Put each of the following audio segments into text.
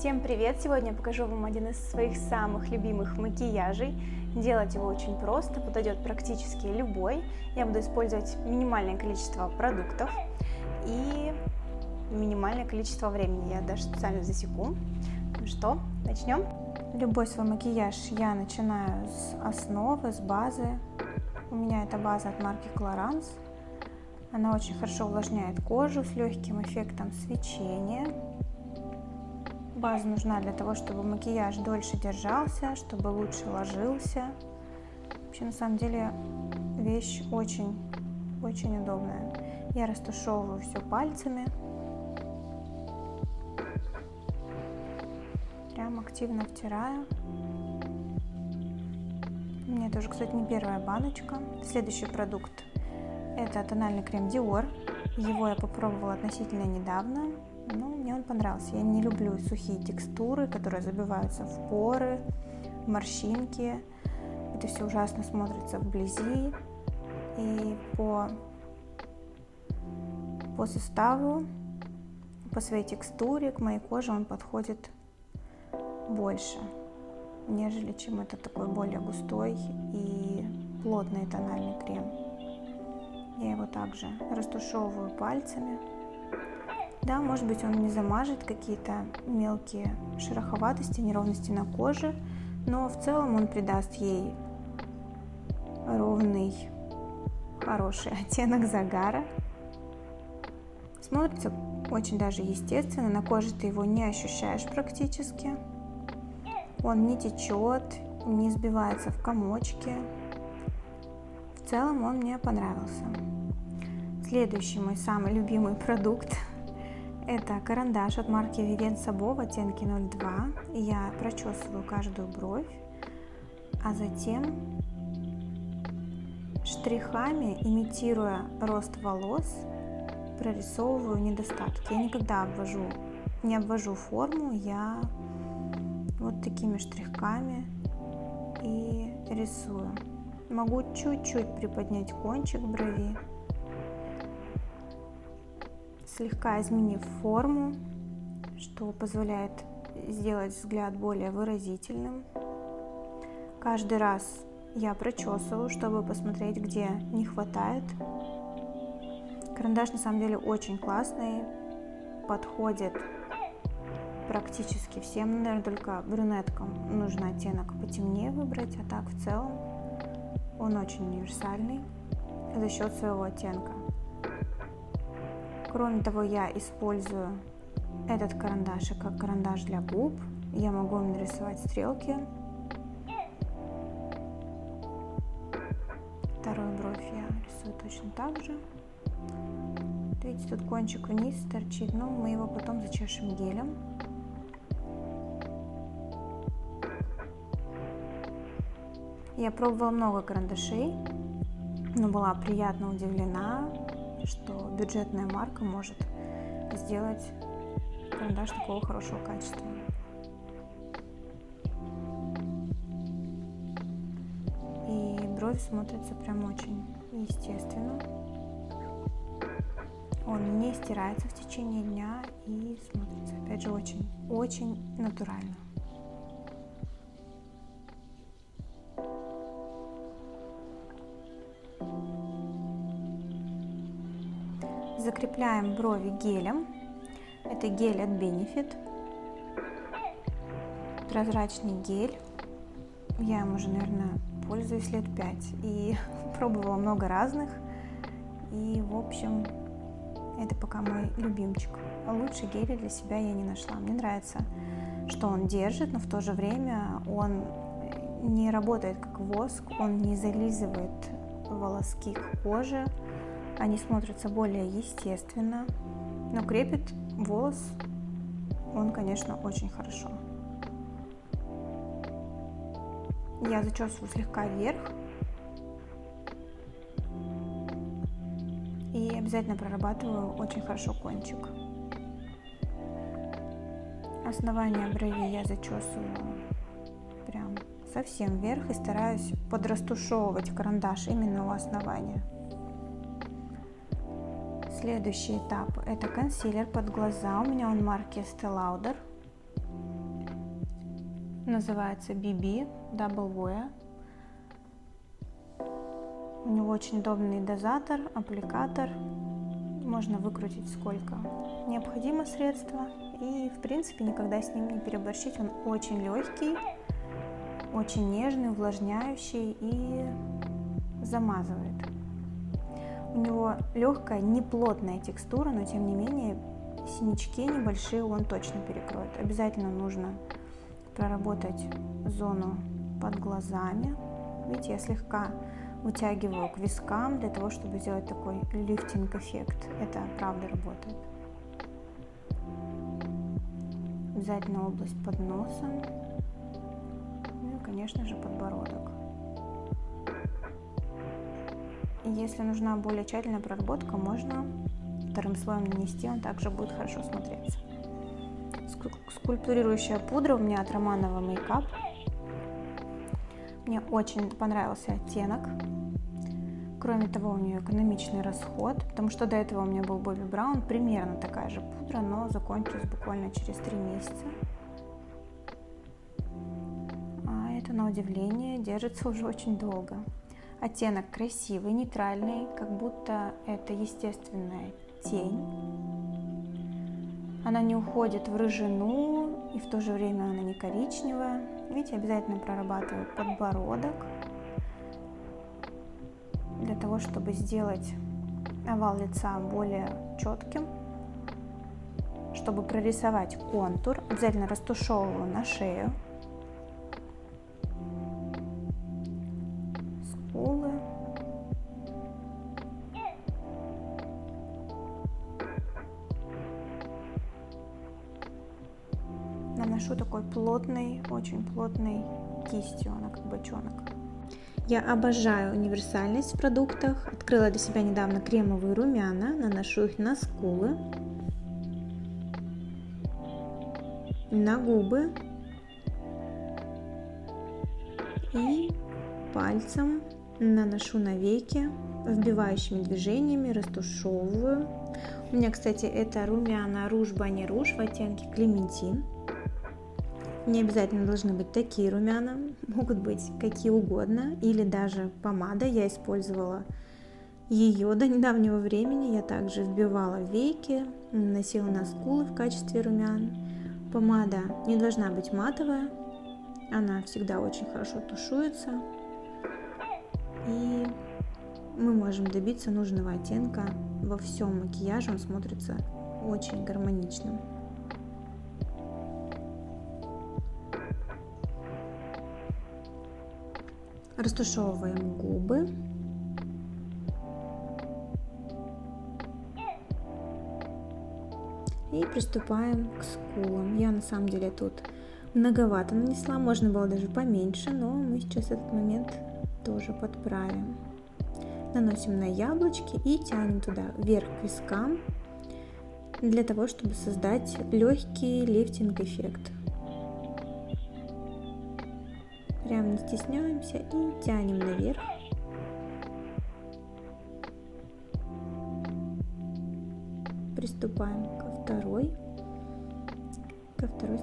Всем привет! Сегодня я покажу вам один из своих самых любимых макияжей. Делать его очень просто, подойдет практически любой. Я буду использовать минимальное количество продуктов и минимальное количество времени. Я даже специально засеку. Ну что, начнем? Любой свой макияж я начинаю с основы, с базы. У меня это база от марки Clarins. Она очень хорошо увлажняет кожу с легким эффектом свечения. База нужна для того, чтобы макияж дольше держался, чтобы лучше ложился. Вообще, на самом деле, вещь очень удобная. Я растушевываю все пальцами. Прям активно втираю. У меня тоже, кстати, не первая баночка. Следующий продукт — это тональный крем Dior. Его я попробовала относительно недавно. Но мне он понравился. Я не люблю сухие текстуры, которые забиваются в поры, в морщинки. Это все ужасно смотрится вблизи. И по составу, по своей текстуре к моей коже он подходит больше, нежели чем это такой более густой и плотный тональный крем. Я его также растушевываю пальцами. Да, может быть, он не замажет какие-то мелкие шероховатости, неровности на коже, но в целом он придаст ей ровный, хороший оттенок загара. Смотрится очень даже естественно, на коже ты его не ощущаешь практически. Он не течет, не сбивается в комочки. В целом он мне понравился. Следующий мой самый любимый продукт — это карандаш от марки Vivien Sabo в оттенке 02. Я прочесываю каждую бровь, а затем штрихами, имитируя рост волос, прорисовываю недостатки. Я никогда не обвожу форму, я вот такими штрихами и рисую. Могу чуть-чуть приподнять кончик брови, слегка изменив форму, что позволяет сделать взгляд более выразительным. Каждый раз я прочесываю, чтобы посмотреть, где не хватает. Карандаш на самом деле очень классный, подходит практически всем, наверное, только брюнеткам нужно оттенок потемнее выбрать, а так в целом он очень универсальный за счет своего оттенка. Кроме того, я использую этот карандаш как карандаш для губ. Я могу им нарисовать стрелки. Вторую бровь я рисую точно так же. Видите, тут кончик вниз торчит, но мы его потом зачешем гелем. Я пробовала много карандашей, но была приятно удивлена, что бюджетная марка может сделать карандаш такого хорошего качества. И бровь смотрится прям очень естественно. Он не стирается в течение дня и смотрится, опять же, очень натурально. Закрепляем брови гелем. Это гель от Benefit. Прозрачный гель. Я им уже, наверное, пользуюсь лет 5 и пробовала много разных. И, в общем, это пока мой любимчик. Лучше геля для себя я не нашла. Мне нравится, что он держит, но в то же время он не работает как воск, он не зализывает волоски к коже. Они смотрятся более естественно, но крепит волос он, конечно, очень хорошо. Я зачесываю слегка вверх и обязательно прорабатываю очень хорошо кончик. Основание брови я зачесываю прям совсем вверх и стараюсь подрастушевывать карандаш именно у основания. Следующий этап — это консилер под глаза. У меня он марки Estee Lauder. Называется BB Double Wear. У него очень удобный дозатор, аппликатор. Можно выкрутить сколько необходимо средства. И, в принципе, никогда с ним не переборщить. Он очень легкий, очень нежный, увлажняющий и замазывает. У него легкая, неплотная текстура, но тем не менее синячки небольшие он точно перекроет. Обязательно нужно проработать зону под глазами. Видите, я слегка вытягиваю к вискам для того, чтобы сделать такой лифтинг-эффект. Это правда работает. Обязательно область под носом. Ну и, конечно же, подбородок. И если нужна более тщательная проработка, можно вторым слоем нанести, он также будет хорошо смотреться. Скульптурирующая пудра у меня от Романова Makeup. Мне очень понравился оттенок. Кроме того, у нее экономичный расход, потому что до этого у меня был Bobbi Brown, примерно такая же пудра, но закончилась буквально через 3 месяца. А это, на удивление, держится уже очень долго. Оттенок красивый, нейтральный, как будто это естественная тень. Она не уходит в рыжину, и в то же время она не коричневая. Видите, обязательно прорабатываю подбородок, для того, чтобы сделать овал лица более четким, чтобы прорисовать контур. Обязательно растушевываю на шею, скулы. Наношу такой плотный, очень плотной кистью, она как бочонок. Я обожаю универсальность в продуктах. Открыла для себя недавно кремовые румяна, наношу их на скулы, на губы и пальцем наношу на веки, вбивающими движениями растушевываю. У меня, кстати, это румяна Rouge Boni Rouge в оттенке Клементин. Не обязательно должны быть такие румяна, могут быть какие угодно, или даже помада. Я использовала ее до недавнего времени, я также вбивала веки, наносила на скулы в качестве румян. Помада не должна быть матовая, она всегда очень хорошо тушуется, и мы можем добиться нужного оттенка во всем макияже, он смотрится очень гармоничным. Растушевываем губы. И приступаем к скулам. Я на самом деле тут многовато нанесла, можно было даже поменьше, но мы сейчас этот момент тоже подправим. Наносим на яблочки и тянем туда вверх к вискам, для того, чтобы создать легкий лифтинг-эффект. Прям не стесняемся и тянем наверх. Приступаем ко второй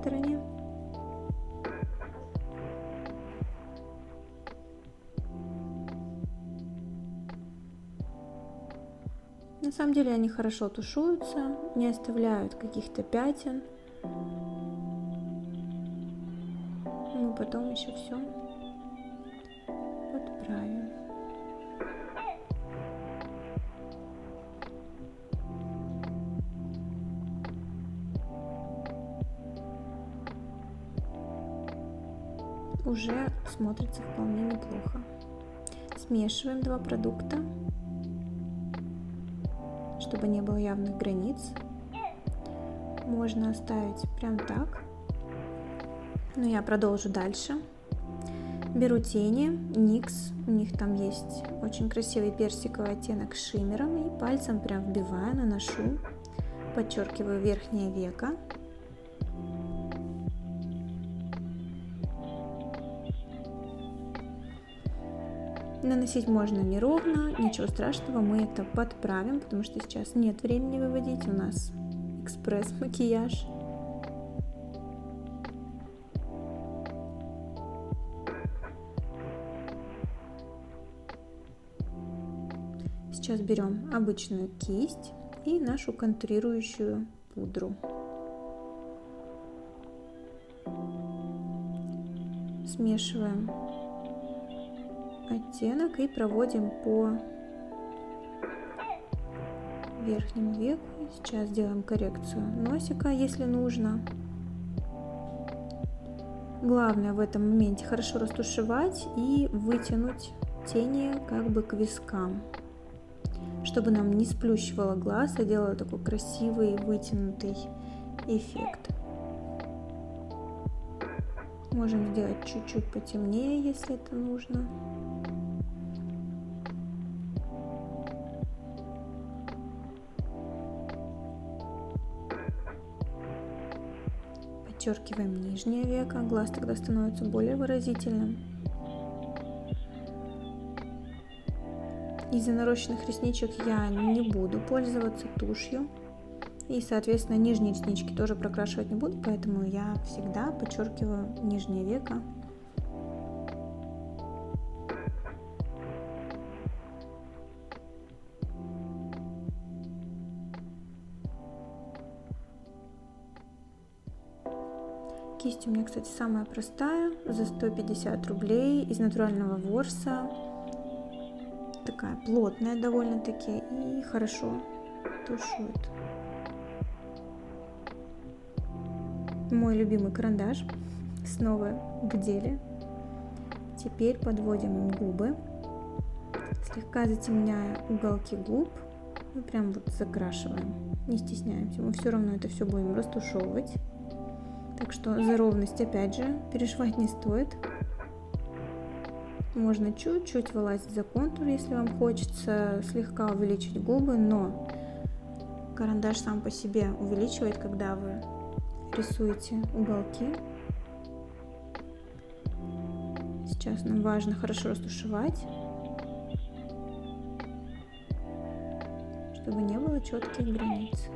стороне. На самом деле они хорошо тушуются, не оставляют каких-то пятен. Мы потом еще все подправим. Уже смотрится вполне неплохо. Смешиваем два продукта, чтобы не было явных границ. Можно оставить прям так. Но я продолжу дальше. Беру тени NYX, у них там есть очень красивый персиковый оттенок с шиммером, и пальцем прям вбиваю, наношу, подчеркиваю верхнее веко. Наносить можно неровно, ничего страшного, мы это подправим, потому что сейчас нет времени выводить, у нас экспресс-макияж. Сейчас берем обычную кисть и нашу контурирующую пудру. Смешиваем оттенок и проводим по верхнему веку. Сейчас делаем коррекцию носика, если нужно. Главное в этом моменте хорошо растушевать и вытянуть тени как бы к вискам, чтобы нам не сплющивало глаз, а делало такой красивый вытянутый эффект. Можем сделать чуть-чуть потемнее, если это нужно. Подчеркиваем нижнее веко, глаз тогда становится более выразительным. Из-за нарощенных ресничек я не буду пользоваться тушью. И, соответственно, нижние реснички тоже прокрашивать не буду, поэтому я всегда подчеркиваю нижнее веко. Кисть у меня, кстати, самая простая, за 150 рублей, из натурального ворса. Такая плотная довольно-таки и хорошо тушует. Мой любимый карандаш снова в деле. Теперь подводим им губы, слегка затемняя уголки губ и прям вот закрашиваем, не стесняемся, мы все равно это все будем растушевывать. Так что за ровность, опять же, переживать не стоит. Можно чуть-чуть вылазить за контур, если вам хочется слегка увеличить губы, но карандаш сам по себе увеличивает, когда вы рисуете уголки. Сейчас нам важно хорошо растушевать, чтобы не было четких границ.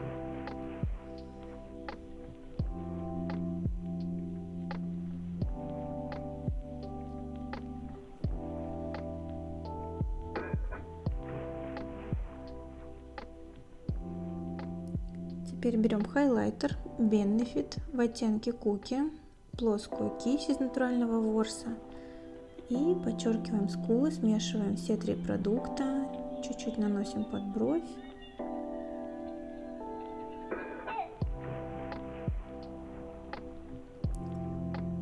Теперь берем хайлайтер Benefit в оттенке Cookie, плоскую кисть из натурального ворса и подчеркиваем скулы, смешиваем все три продукта, чуть-чуть наносим под бровь.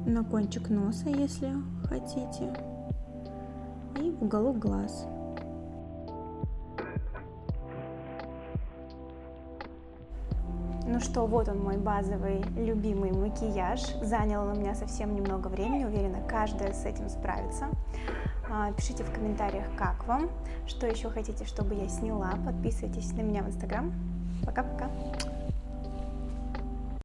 На кончик носа, если хотите, и в уголок глаз. Ну что, вот он, мой базовый любимый макияж. Занял он у меня совсем немного времени, уверена, каждая с этим справится. Пишите в комментариях, как вам, что еще хотите, чтобы я сняла. Подписывайтесь на меня в Инстаграм. Пока-пока!